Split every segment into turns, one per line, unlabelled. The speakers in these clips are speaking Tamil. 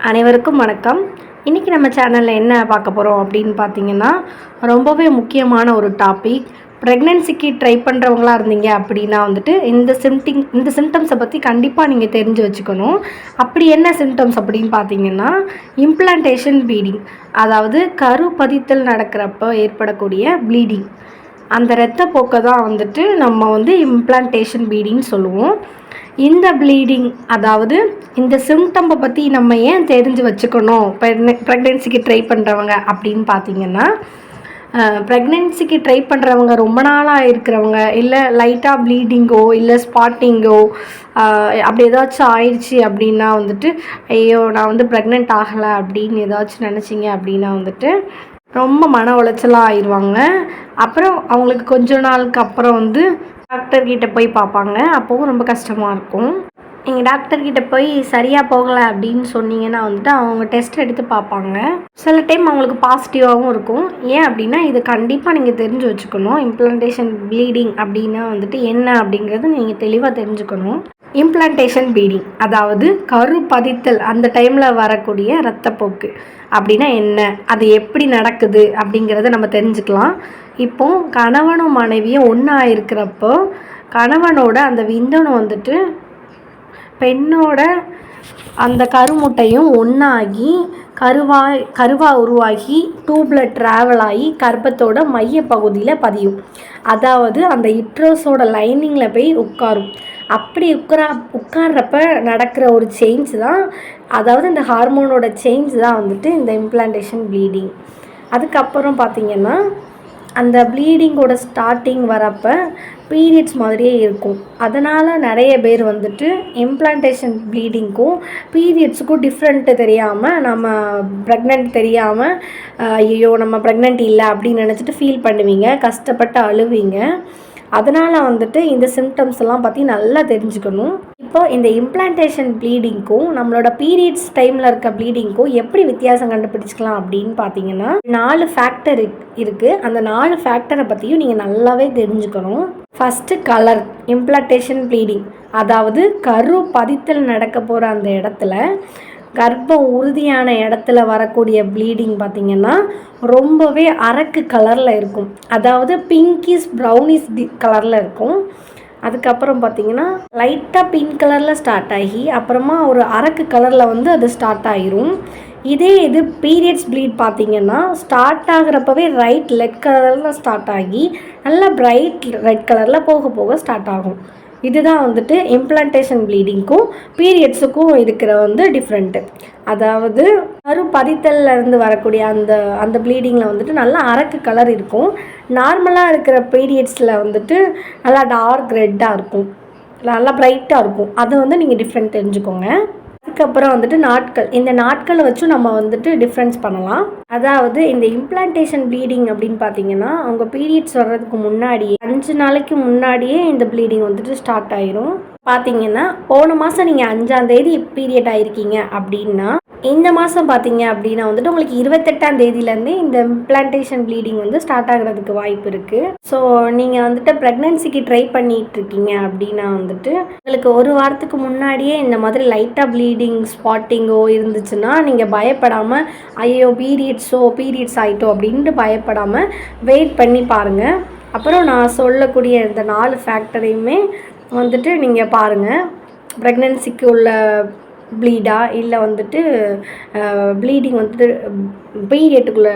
அனைவருக்கும் வணக்கம். இன்றைக்கி நம்ம சேனலில் என்ன பார்க்க போகிறோம் அப்படின்னு பார்த்தீங்கன்னா, ரொம்பவே முக்கியமான ஒரு டாபிக். ப்ரெக்னென்சிக்கு ட்ரை பண்ணுறவங்களா இருந்தீங்க அப்படின்னா வந்துட்டு இந்த சிம்டம்ஸை பற்றி கண்டிப்பாக நீங்கள் தெரிஞ்சு வச்சுக்கணும். அப்படி என்ன சிம்டம்ஸ் அப்படின்னு பார்த்தீங்கன்னா, இம்ப்ளான்டேஷன் ப்ளீடிங், அதாவது கரு பதித்தல் நடக்கிறப்போ ஏற்படக்கூடிய ப்ளீடிங். அந்த இரத்தப்போக்கை தான் வந்துட்டு நம்ம இம்ப்ளான்டேஷன் ப்ளீடிங் சொல்லுவோம். இந்த ப்ளீடிங், அதாவது இந்த சிம்டம்பை பற்றி நம்ம ஏன் தெரிஞ்சு வச்சுக்கணும் ப்ரெக்னென்சிக்கு ட்ரை பண்ணுறவங்க அப்படின்னு பார்த்தீங்கன்னா, ப்ரெக்னென்சிக்கு ட்ரை பண்ணுறவங்க ரொம்ப நாளாக இருக்கிறவங்க, இல்லை லைட்டாக ப்ளீடிங்கோ இல்லை ஸ்பாட்டிங்கோ அப்படி ஏதாச்சும் ஆயிடுச்சு அப்படின்னா வந்துட்டு, ஐயோ நான் ப்ரெக்னென்ட் ஆகலை அப்படின்னு ஏதாச்சும் நினச்சிங்க அப்படின்னா வந்துட்டு ரொம்ப மன உளைச்சலாக ஆயிடுவாங்க. அப்புறம் அவங்களுக்கு கொஞ்ச நாளுக்கு அப்புறம் டாக்டர்கிட்ட போய் பார்ப்பாங்க. அப்போவும் ரொம்ப கஷ்டமாக இருக்கும். நீங்கள் டாக்டர்கிட்ட போய் சரியாக போகலை அப்படின்னு சொன்னீங்கன்னா அவங்க டெஸ்ட் எடுத்து பார்ப்பாங்க. சில டைம் அவங்களுக்கு பாசிட்டிவாகவும் இருக்கும். ஏன் அப்படின்னா, இது கண்டிப்பாக நீங்கள் தெரிஞ்சு வச்சுக்கணும். இம்ப்ளான்டேஷன் ப்ளீடிங் அப்படின்னா என்ன அப்படிங்கிறது நீங்கள் தெளிவாக தெரிஞ்சுக்கணும். இம்ப்ளான்டேஷன் ப்ளீடிங், அதாவது கரு பதித்தல் அந்த டைமில் வரக்கூடிய இரத்தப்போக்கு அப்படின்னா என்ன, அது எப்படி நடக்குது அப்படிங்கிறத நம்ம தெரிஞ்சுக்கலாம். இப்போ கணவனும் மனைவியும் ஒன்றா இருக்கிறப்போ கணவனோட அந்த விந்தணு பெண்ணோட அந்த கருமுட்டையும் ஒன்றாகி கருவாக உருவாகி டியூப்பில் ட்ராவல் ஆகி கர்ப்பத்தோட மையப்பகுதியில் பதியும். அதாவது அந்த யுட்ரஸோட லைனிங்கில் போய் உட்காரும். அப்படி உட்கார்றப்ப நடக்கிற ஒரு சேஞ்ச் தான், அதாவது இந்த ஹார்மோனோட சேஞ்ச் தான் இந்த இம்ப்ளான்டேஷன் ப்ளீடிங். அதுக்கப்புறம் பார்த்திங்கன்னா, அந்த ப்ளீடிங்கோட ஸ்டார்டிங் வரப்போ பீரியட்ஸ் மாதிரியே இருக்கும். அதனால் நிறைய பேர் இம்ப்ளான்டேஷன் ப்ளீடிங்க்கும் பீரியட்ஸுக்கும் டிஃப்ரெண்ட்டு தெரியாமல், நம்ம ப்ரெக்னென்ட் தெரியாமல் ஐயோ நம்ம ப்ரெக்னென்ட் இல்லை அப்படின்னு நினச்சிட்டு ஃபீல் பண்ணுவீங்க, கஷ்டப்பட்டு அழுவீங்க. அதனால் இந்த சிம்டம்ஸ் எல்லாம் பற்றி நல்லா தெரிஞ்சுக்கணும். இப்போது இந்த இம்ப்ளான்டேஷன் ப்ளீடிங்க்கும் நம்மளோட பீரியட்ஸ் டைமில் இருக்க ப்ளீடிங்க்கும் எப்படி வித்தியாசம் கண்டுபிடிச்சிக்கலாம் அப்படின்னு பார்த்தீங்கன்னா, 4 ஃபேக்டர் இருக்குது. அந்த 4 ஃபேக்டரை பற்றியும் நீங்கள் நல்லாவே தெரிஞ்சுக்கணும். First colour. இம்ப்ளான்டேஷன் ப்ளீடிங், அதாவது கரு பதித்தல் நடக்க போகிற அந்த இடத்துல, கர்ப்பம் உறுதியான இடத்துல வரக்கூடிய ப்ளீடிங் பார்த்திங்கன்னா ரொம்பவே அரக்கு கலரில் இருக்கும். அதாவது பிங்கிஷ் ப்ரௌனிஷ் கலரில் இருக்கும். அதுக்கப்புறம் பார்த்திங்கன்னா லைட்டாக பிங்க் கலரில் ஸ்டார்ட் ஆகி அப்புறமா ஒரு அரக்கு கலரில் அது ஸ்டார்ட் ஆகிரும். இது பீரியட்ஸ் ப்ளீட் பார்த்திங்கன்னா ஸ்டார்ட் ஆகிறப்பவே ரெட் கலரில் ஸ்டார்ட் ஆகி நல்லா பிரைட் ரெட் கலரில் போக போக ஸ்டார்ட் ஆகும். இதுதான் இம்ப்ளான்டேஷன் ப்ளீடிங்க்கும் பீரியட்ஸுக்கும் இருக்கிற டிஃப்ரெண்ட்டு. அதாவது கரு பதித்தல்லேருந்து வரக்கூடிய அந்த ப்ளீடிங்கில் நல்லா அரக்கு கலர் இருக்கும். நார்மலாக இருக்கிற பீரியட்ஸில் நல்லா டார்க் ரெட்டாக இருக்கும், நல்லா ப்ரைட்டாக இருக்கும். அது நீங்கள் டிஃப்ரெண்ட் தெரிஞ்சுக்கோங்க. அதுக்கப்புறம் நாட்கள். இந்த நாட்களை வச்சும் நம்ம டிஃப்ரென்ஸ் பண்ணலாம். அதாவது இந்த இம்ப்ளான்டேஷன் ப்ளீடிங் அப்படின்னு பார்த்தீங்கன்னா, அவங்க பீரியட்ஸ் வர்றதுக்கு முன்னாடியே 5 நாளைக்கு முன்னாடியே இந்த ப்ளீடிங் ஸ்டார்ட் ஆயிரும். பார்த்தீங்கன்னா போன மாதம் நீங்கள் 5ஆம் தேதி பீரியட் ஆகிருக்கீங்க அப்படின்னா, இந்த மாதம் பார்த்தீங்க அப்படின்னா உங்களுக்கு 28ஆம் தேதியிலேருந்தே இந்த இம்ப்ளான்டேஷன் ப்ளீடிங் ஸ்டார்ட் ஆகிறதுக்கு வாய்ப்பு இருக்குது. ஸோ நீங்கள் ப்ரெக்னென்சிக்கு ட்ரை பண்ணிகிட்டு இருக்கீங்க அப்படின்னா உங்களுக்கு ஒரு வாரத்துக்கு முன்னாடியே இந்த மாதிரி லைட்டாக ப்ளீடிங் ஸ்பாட்டிங்கோ இருந்துச்சுன்னா நீங்கள் பயப்படாமல் ஐயோ பீரியட்ஸ் ஆகிட்டோ அப்படின்ட்டு பயப்படாமல் வெயிட் பண்ணி பாருங்கள். அப்புறம் நான் சொல்லக்கூடிய இந்த 4 ஃபேக்டரையுமே நீங்கள் பாருங்கள். ப்ரெக்னென்சிக்கு உள்ள ப்ளீடா இல்லை ப்ளீடிங் பீரியட்டுக்குள்ளே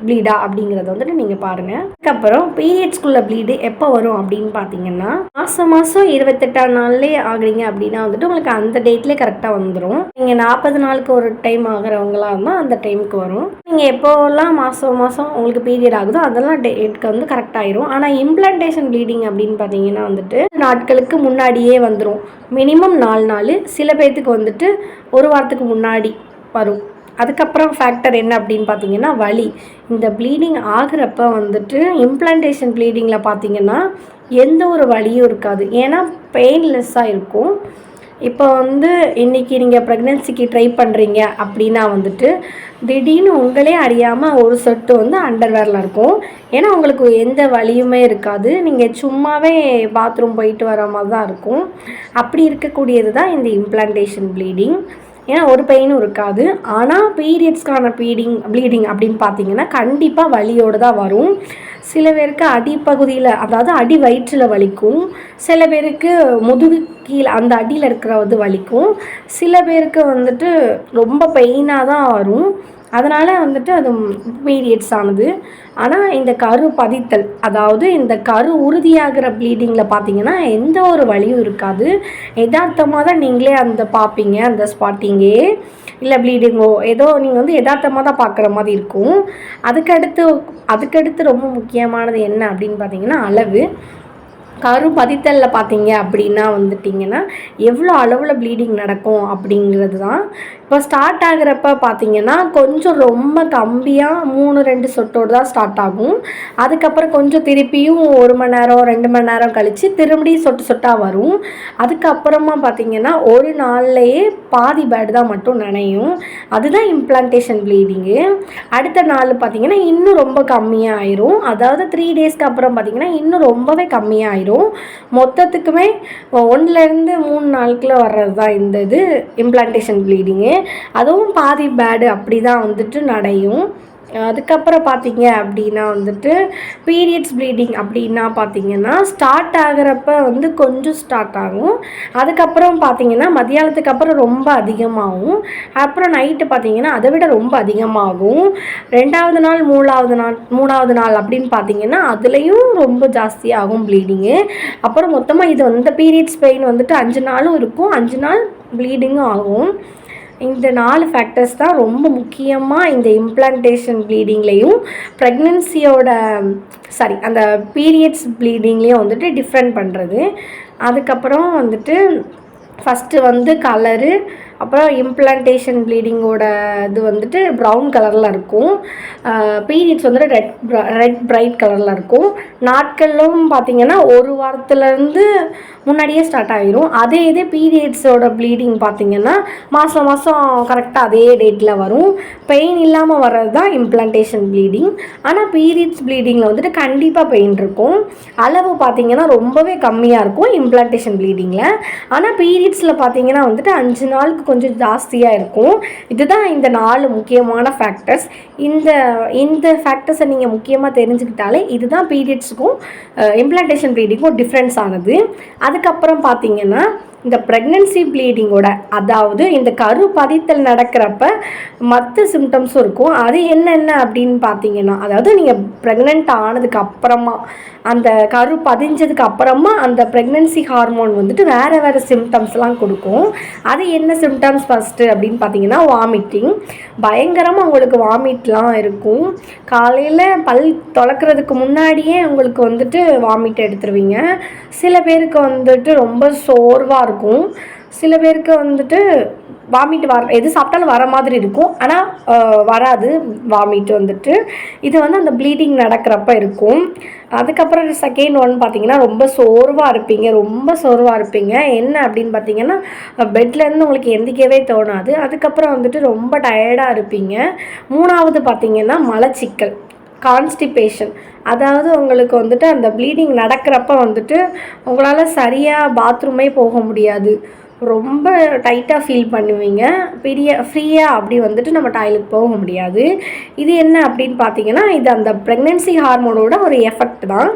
ப்ளீடா அப்படிங்கிறத நீங்கள் பாருங்கள். அதுக்கப்புறம் பீரியட்ஸ்குள்ளே ப்ளீடு எப்போ வரும் அப்படின்னு பார்த்தீங்கன்னா, மாதம் 28ஆம் நாள்லேயே ஆகுறீங்க அப்படின்னா உங்களுக்கு அந்த டேட்லேயே கரெக்டாக வந்துடும். நீங்கள் 40 நாளுக்கு ஒரு டைம் ஆகிறவங்களா இருந்தால் அந்த டைமுக்கு வரும். நீங்கள் எப்போல்லாம் மாதம் உங்களுக்கு பீரியட் ஆகுதோ அதெல்லாம் டேட்டுக்கு கரெக்டாகிடும். ஆனால் இம்ப்ளான்டேஷன் ப்ளீடிங் அப்படின்னு பார்த்தீங்கன்னா நாட்களுக்கு முன்னாடியே வந்துடும். மினிமம் 4 நாள், சில பேர்த்துக்கு ஒரு வாரத்துக்கு முன்னாடி வரும். அதுக்கப்புறம் ஃபேக்டர் என்ன அப்படின்னு பார்த்தீங்கன்னா வலி. இந்த ப்ளீடிங் ஆகிறப்ப இம்ப்ளான்டேஷன் ப்ளீடிங்கில் பார்த்தீங்கன்னா எந்த ஒரு வலியும் இருக்காது, ஏன்னா பெயின்லெஸ்ஸாக இருக்கும். இப்போ இன்றைக்கி நீங்கள் ப்ரெக்னென்சிக்கு ட்ரை பண்ணுறீங்க அப்படின்னா திடீர்னு உங்களே அறியாமல் ஒரு சொட்டு அண்டர்வேரில் இருக்கும். ஏன்னா உங்களுக்கு எந்த வலியுமே இருக்காது, நீங்கள் சும்மாவே பாத்ரூம் போயிட்டு வர மாதிரி தான் இருக்கும். அப்படி இருக்கக்கூடியது தான் இந்த இம்ப்ளான்டேஷன் ப்ளீடிங். ஏன்னா ஒரு பெயினும் இருக்காது. ஆனால் பீரியட்ஸ்க்கான ப்ளீடிங் அப்படின்னு பார்த்தீங்கன்னா கண்டிப்பாக வலியோடு தான் வரும். சில பேருக்கு அடிப்பகுதியில், அதாவது அடி வயிற்றில் வலிக்கும், சில பேருக்கு முதுகு கீழே அந்த அடியில் இருக்கிறது வலிக்கும், சில பேருக்கு வந்துட்டு ரொம்ப பெயினாக தான் வரும். அதனால் வந்துட்டு அது பீரியட்ஸ் ஆனது. ஆனால் இந்த கரு பதித்தல், அதாவது இந்த கரு உறுதியாகிற ப்ளீடிங்கில் பார்த்தீங்கன்னா எந்த ஒரு வலியும் இருக்காது. யதார்த்தமாக தான் நீங்களே அந்த பார்ப்பீங்க, அந்த ஸ்பாட்டிங்கே இல்லை ப்ளீடிங்கோ ஏதோ நீங்கள் வந்து யதார்த்தமாக தான் பார்க்குற மாதிரி இருக்கும். அதுக்கடுத்து ரொம்ப முக்கியமானது என்ன அப்படின்னு பார்த்தீங்கன்னா அளவு. கரு பதித்தலில் பார்த்தீங்க அப்படின்னா வந்துட்டிங்கன்னா எவ்வளோ அளவில் ப்ளீடிங் நடக்கும் அப்படிங்கிறது தான். இப்போ ஸ்டார்ட் ஆகிறப்ப பார்த்தீங்கன்னா கொஞ்சம் ரொம்ப கம்மியாக 3-2 சொட்டோடு தான் ஸ்டார்ட் ஆகும். அதுக்கப்புறம் கொஞ்சம் திருப்பியும் 1 மணி நேரம் 2 மணி நேரம் கழித்து திரும்பியும் சொட்டு சொட்டாக வரும். அதுக்கப்புறமா பார்த்தீங்கன்னா ஒரு நாள்லேயே பாதி பேடு தான் மட்டும் நனையும். அதுதான் இம்ப்ளான்டேஷன் ப்ளீடிங்கு. அடுத்த நாள் பார்த்தீங்கன்னா இன்னும் ரொம்ப கம்மியாக ஆயிரும். அதாவது 3 டேஸ்க்கு அப்புறம் பார்த்தீங்கன்னா இன்னும் ரொம்பவே கம்மியாக ஆயிரும். மொத்தத்துக்குமே 1லேருந்து 3 நாளுக்குள்ள வர்றது தான் இந்த இது இம்ப்ளான்டேஷன் ப்ளீடிங்கு. அதுவும் பாதி பேடு அப்படி தான் வந்துட்டு நடையும். அதுக்கப்புறம் பார்த்தீங்க அப்படின்னா வந்துட்டு பீரியட்ஸ் ப்ளீடிங் அப்படின்னா பார்த்தீங்கன்னா ஸ்டார்ட் ஆகிறப்ப வந்து கொஞ்சம் ஸ்டார்ட் ஆகும். அதுக்கப்புறம் பார்த்தீங்கன்னா மத்தியானத்துக்கு அப்புறம் ரொம்ப அதிகமாகும். அப்புறம் நைட்டு பார்த்தீங்கன்னா அதை விட ரொம்ப அதிகமாகும். 2வது நாள் 3வது நாள் அப்படின்னு பார்த்தீங்கன்னா அதுலேயும் ரொம்ப ஜாஸ்தியாகும் ப்ளீடிங்கு. அப்புறம் மொத்தமாக இது வந்து பீரியட்ஸ் பெயின் வந்துட்டு 5 நாளும் இருக்கும், 5 நாள் ப்ளீடிங்கும் ஆகும். இந்த 4 ஃபேக்டர்ஸ் தான் ரொம்ப முக்கியமாக இந்த இம்ப்ளான்டேஷன் ப்ளீடிங்லேயும் அந்த பீரியட்ஸ் ப்ளீடிங்லேயும் வந்துட்டு டிஃப்ரெண்ட் பண்ணுறது. அதுக்கப்புறம் வந்துட்டு ஃபஸ்ட்டு வந்து கலரு, அப்புறம் இம்ப்ளான்டேஷன் ப்ளீடிங்கோட இது வந்துட்டு ப்ரௌன் கலரில் இருக்கும். பீரியட்ஸ் வந்துட்டு ரெட் பிரைட் கலரில் இருக்கும். நாட்களும் பார்த்திங்கன்னா ஒரு வாரத்துலேருந்து முன்னாடியே ஸ்டார்ட் ஆகிரும். இதே பீரியட்ஸோட ப்ளீடிங் பார்த்திங்கன்னா மாதம் கரெக்டாக அதே டேட்டில் வரும். பெயின் இல்லாமல் வர்றது தான் இம்ப்ளான்டேஷன் ப்ளீடிங். ஆனால் பீரியட்ஸ் ப்ளீடிங்கில் வந்துட்டு கண்டிப்பாக பெயின் இருக்கும். அளவு பார்த்திங்கன்னா ரொம்பவே கம்மியாக இருக்கும் இம்ப்ளான்டேஷன் ப்ளீடிங்கில். ஆனால் பீரியட்ஸில் பார்த்திங்கன்னா வந்துட்டு 5 நாளுக்கு கொஞ்சம் ஜாஸ்தியாக இருக்கும். இதுதான் இந்த 4 முக்கியமான ஃபேக்டர்ஸ். இந்த ஃபேக்டர்ஸை நீங்கள் முக்கியமாக தெரிஞ்சுக்கிட்டாலே இதுதான் பீரியட்ஸுக்கும் இம்ப்ளான்டேஷன் ப்ளீடிங்கும் டிஃப்ரென்ஸ் ஆனது. அதுக்கப்புறம் பார்த்தீங்கன்னா இந்த ப்ரெக்னென்சி ப்ளீடிங்கோட, அதாவது இந்த கரு பதித்தல் நடக்கிறப்ப மற்ற சிம்டம்ஸும் இருக்கும். அது என்னென்ன அப்படின்னு பார்த்தீங்கன்னா, அதாவது நீங்கள் ப்ரெக்னென்ட் ஆனதுக்கு அப்புறமா அந்த கரு பதிஞ்சதுக்கு அப்புறமா அந்த ப்ரெக்னென்சி ஹார்மோன் வந்துட்டு வேறு சிம்டம்ஸ்லாம் கொடுக்கும். அது என்ன சிம்டம்ஸ் ஃபஸ்ட்டு அப்படின்னு பார்த்தீங்கன்னா வாமிட்டிங். பயங்கரமாக உங்களுக்கு வாமிட்லாம் இருக்கும். காலையில் பல் துலக்கிறதுக்கு முன்னாடியே உங்களுக்கு வந்துட்டு வாமிட் எடுத்துருவீங்க. சில பேருக்கு வந்துட்டு ரொம்ப சோர்வாக இருக்கும். சில பேருக்கு வந்துட்டு வாமிட் எது சாப்பிட்டாலும் வர மாதிரி இருக்கும், ஆனால் வராது வாமிட் வந்துட்டு. இது வந்து அந்த ப்ளீடிங் நடக்கிறப்ப இருக்கும். அதுக்கப்புறம் செகண்ட் ஒன் பார்த்தீங்கன்னா ரொம்ப சோர்வாக இருப்பீங்க. என்ன அப்படின்னு பார்த்தீங்கன்னா பெட்லேருந்து உங்களுக்கு எந்திக்கவே தோணாது. அதுக்கப்புறம் வந்துட்டு ரொம்ப டயர்டாக இருப்பீங்க. 3வது பார்த்தீங்கன்னா மலச்சிக்கல், கான்ஸ்டிபேஷன். அதாவது உங்களுக்கு வந்துட்டு அந்த ப்ளீடிங் நடக்கிறப்ப வந்துட்டு உங்களால் சரியாக பாத்ரூமே போக முடியாது. ரொம்ப டைட்டாக ஃபீல் பண்ணுவீங்க. ஃப்ரீயாக அப்படி வந்துட்டு நம்ம டாய்லெட் போக முடியாது. இது என்ன அப்படின்னு பார்த்தீங்கன்னா இது அந்த ப்ரெக்னென்சி ஹார்மோனோட ஒரு எஃபெக்ட் தான்.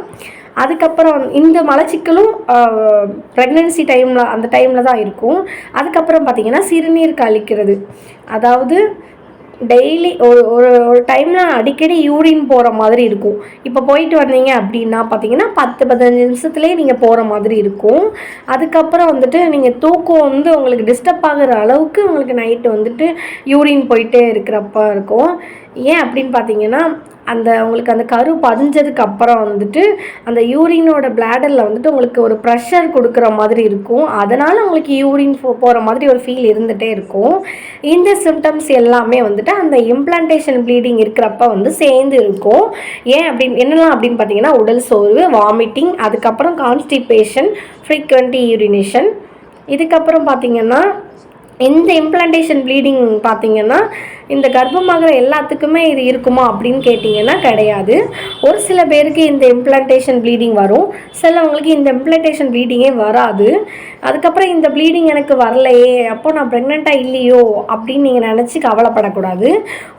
அதுக்கப்புறம் இந்த மலச்சிக்கலும் ப்ரெக்னென்சி அந்த டைமில் தான் இருக்கும். அதுக்கப்புறம் பார்த்தீங்கன்னா சிறுநீர் கழிக்கிறது, அதாவது டெய்லி ஒரு டைமில் அடிக்கடி யூரின் போகிற மாதிரி இருக்கும். இப்போ போயிட்டு வந்தீங்க அப்படின்னா பார்த்தீங்கன்னா 10-15 நிமிஷத்துலேயே நீங்கள் போகிற மாதிரி இருக்கும். அதுக்கப்புறம் வந்துட்டு நீங்கள் தூக்கம் வந்து உங்களுக்கு டிஸ்டர்ப் ஆகிற அளவுக்கு உங்களுக்கு நைட்டு வந்துட்டு யூரின் போயிட்டே இருக்கிறப்ப இருக்கும். ஏன் அப்படின்னு பார்த்தீங்கன்னா உங்களுக்கு அந்த கரு பதிஞ்சதுக்கு அப்புறம் வந்துட்டு அந்த யூரினோட பிளாடரில் வந்துட்டு உங்களுக்கு ஒரு ப்ரெஷர் கொடுக்குற மாதிரி இருக்கும். அதனால் உங்களுக்கு யூரின் போகிற மாதிரி ஒரு ஃபீல் இருந்துகிட்டே இருக்கும். இந்த சிம்டம்ஸ் எல்லாமே வந்துட்டு அந்த இம்ப்ளான்டேஷன் ப்ளீடிங் இருக்கிறப்ப வந்து சேர்ந்து இருக்கும். என்னெல்லாம் அப்படின்னு பார்த்தீங்கன்னா உடல் சோர்வு, வாமிட்டிங், அதுக்கப்புறம் கான்ஸ்டிபேஷன், ஃப்ரீக்வெண்ட் யூரினேஷன். இதுக்கப்புறம் பார்த்தீங்கன்னா இந்த இம்ப்ளான்டேஷன் ப்ளீடிங் பார்த்தீங்கன்னா இந்த கர்ப்பமாகிற எல்லாத்துக்குமே இது இருக்குமா அப்படின்னு கேட்டிங்கன்னா கிடையாது. ஒரு சில பேருக்கு இந்த இம்ப்ளான்டேஷன் ப்ளீடிங் வரும், சிலவங்களுக்கு இந்த இம்ப்ளான்டேஷன் ப்ளீடிங்கே வராது. அதுக்கப்புறம் இந்த ப்ளீடிங் எனக்கு வரலையே, அப்போ நான் ப்ரெக்னெண்ட்டாக இல்லையோ அப்படின்னு நீங்கள் நினச்சி கவலைப்படக்கூடாது.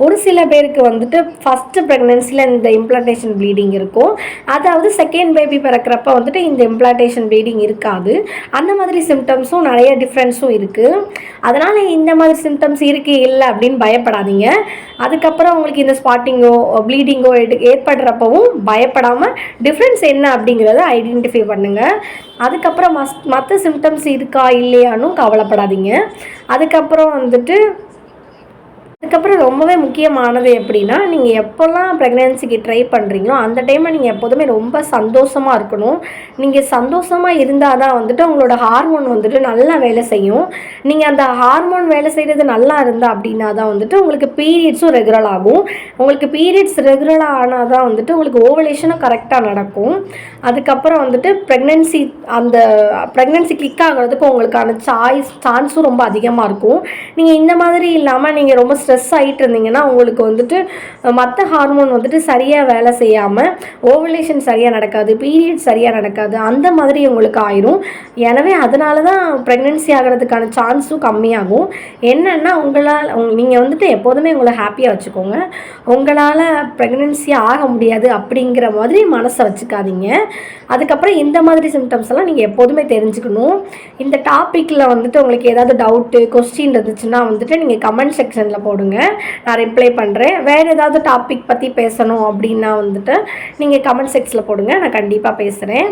ஒரு சில பேருக்கு வந்துட்டு ஃபஸ்ட்டு ப்ரெக்னென்சியில் இந்த இம்ப்ளான்டேஷன் ப்ளீடிங் இருக்கும், அதாவது செகண்ட் பேபி பிறக்கிறப்ப வந்துட்டு இந்த இம்ப்ளான்டேஷன் ப்ளீடிங் இருக்காது. அந்த மாதிரி சிம்டம்ஸும் நிறைய டிஃப்ரென்ஸும் இருக்குது. அதனால் இந்த மாதிரி சிம்டம்ஸ் இருக்குது இல்லை அப்படின்னு பயப்படாதீங்க. அதுக்கப்புறம் உங்களுக்கு இந்த ஸ்பாட்டிங்கோ ப்ளீடிங்கோ ஏற்படுறப்பவும் பயப்படாமல் டிஃப்ரென்ஸ் என்ன அப்படிங்கிறத ஐடென்டிஃபை பண்ணுங்கள். அதுக்கப்புறம் மற்ற சிம்டம்ஸ் இருக்கா இல்லையானும் கவலைப்படாதீங்க. அதுக்கப்புறம் வந்துட்டு ரொம்பவே முக்கியமானது எப்படின்னா, நீங்கள் எப்போல்லாம் ப்ரெக்னென்சிக்கு ட்ரை பண்ணுறீங்களோ அந்த டைமில் நீங்கள் எப்போதுமே ரொம்ப சந்தோஷமாக இருக்கணும். நீங்கள் சந்தோஷமாக இருந்தால் தான் வந்துட்டு உங்களோட ஹார்மோன் வந்துட்டு நல்லா வேலை செய்யும். நீங்கள் அந்த ஹார்மோன் வேலை செய்கிறது நல்லா இருந்தால் அப்படின்னா தான் வந்துட்டு உங்களுக்கு பீரியட்ஸும் ரெகுலர் ஆகும். உங்களுக்கு பீரியட்ஸ் ரெகுலராக ஆனால் தான் வந்துட்டு உங்களுக்கு ஓவலேஷனும் கரெக்டாக நடக்கும். அதுக்கப்புறம் வந்துட்டு அந்த ப்ரெக்னென்சி கிளிக் ஆகிறதுக்கு உங்களுக்கான சான்ஸும் ரொம்ப அதிகமாக இருக்கும். நீங்கள் இந்த மாதிரி இல்லாமல் நீங்கள் ரொம்ப ஸ்ட்ரெஸ் ஆகிட்டு இருந்தீங்கன்னா உங்களுக்கு வந்துட்டு மற்ற ஹார்மோன் வந்துட்டு சரியாக வேலை செய்யாமல் ஓவலேஷன் சரியாக நடக்காது, பீரியட் சரியாக நடக்காது, அந்த மாதிரி உங்களுக்கு ஆயிரும். எனவே அதனால தான் ப்ரெக்னென்சி ஆகிறதுக்கான சான்ஸும் கம்மியாகும். என்னென்னா நீங்கள் வந்துட்டு எப்போதுமே உங்களை ஹாப்பியாக வச்சுக்கோங்க. உங்களால் ப்ரெக்னென்சி ஆக முடியாது அப்படிங்கிற மாதிரி மனசை வச்சுக்காதீங்க. அதுக்கப்புறம் இந்த மாதிரி சிம்டம்ஸ் எல்லாம் நீங்கள் எப்போதுமே தெரிஞ்சுக்கணும். இந்த டாப்பிக்கில் வந்துட்டு உங்களுக்கு ஏதாவது டவுட்டு கொஸ்டின் இருந்துச்சுன்னா வந்துட்டு நீங்கள் கமெண்ட் செக்ஷனில் போடுங்க, நான் ரிப்ளை பண்ணுறேன். வேறு ஏதாவது டாபிக் பற்றி பேசணும் அப்படின்னா வந்துட்டு நீங்கள் கமெண்ட் செக்ஷனில் போடுங்க, நான் கண்டிப்பாக பேசுகிறேன்.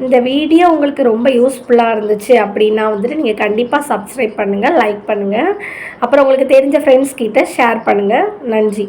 இந்த வீடியோ உங்களுக்கு ரொம்ப யூஸ்ஃபுல்லாக இருந்துச்சு அப்படின்னா வந்துட்டு நீங்கள் கண்டிப்பாக சப்ஸ்கிரைப் பண்ணுங்கள், லைக் பண்ணுங்கள், அப்புறம் உங்களுக்கு தெரிஞ்ச ஃப்ரெண்ட்ஸ் கிட்ட ஷேர் பண்ணுங்கள். நன்றி.